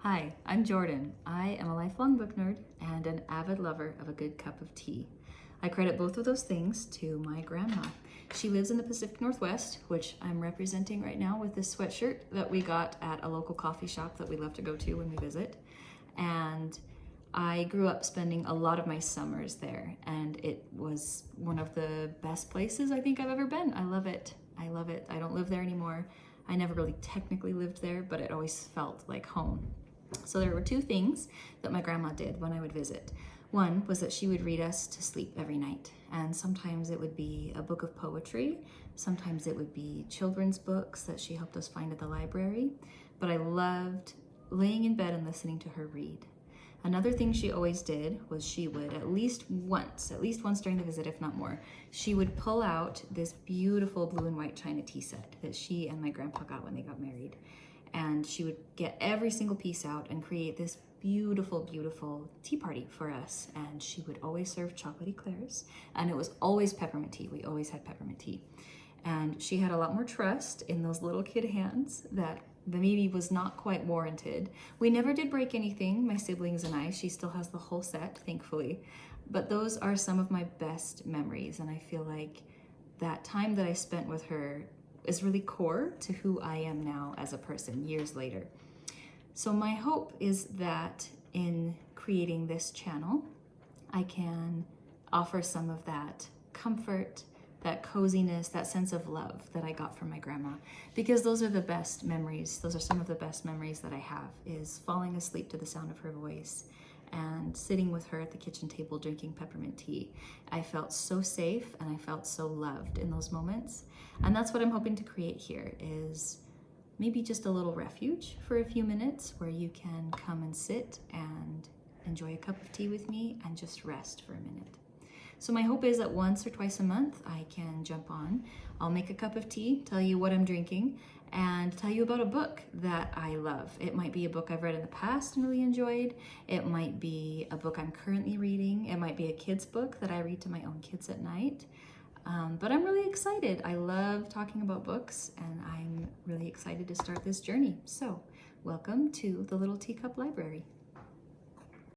Hi, I'm Jordyn. I am a lifelong book nerd and an avid lover of a good cup of tea. I credit both of those things to my grandma. She lives in the Pacific Northwest, which I'm representing right now with this sweatshirt that we got at a local coffee shop that we love to go to when we visit. And I grew up spending a lot of my summers there, and it was one of the best places I think I've ever been. I love it. I love it. I don't live there anymore. I never really technically lived there, but it always felt like home. So there were two things that my grandma did when I would visit. One was that she would read us to sleep every night, and sometimes it would be a book of poetry, sometimes it would be children's books that she helped us find at the library, but I loved laying in bed and listening to her read. Another thing she always did was she would at least once during the visit, if not more, she would pull out this beautiful blue and white china tea set that she and my grandpa got when they got married. And she would get every single piece out and create this beautiful, beautiful tea party for us. And she would always serve chocolate eclairs, and it was always peppermint tea. We always had peppermint tea. And she had a lot more trust in those little kid hands that maybe was not quite warranted. We never did break anything, my siblings and I. She still has the whole set, thankfully. But those are some of my best memories, and I feel like that time that I spent with her is really core to who I am now as a person years later. So my hope is that in creating this channel, I can offer some of that comfort, that coziness, that sense of love that I got from my grandma, because those are the best memories. Those are some of the best memories that I have, is falling asleep to the sound of her voice and sitting with her at the kitchen table drinking peppermint tea. I felt so safe and I felt so loved in those moments. And that's what I'm hoping to create here, is maybe just a little refuge for a few minutes where you can come and sit and enjoy a cup of tea with me and just rest for a minute. So my hope is that once or twice a month I can jump on. I'll make a cup of tea, tell you what I'm drinking, and tell you about a book that I love. It might be a book I've read in the past and really enjoyed. It might be a book I'm currently reading. It might be a kid's book that I read to my own kids at night. But I'm really excited. I love talking about books, and I'm really excited to start this journey. So welcome to the Little Teacup Library.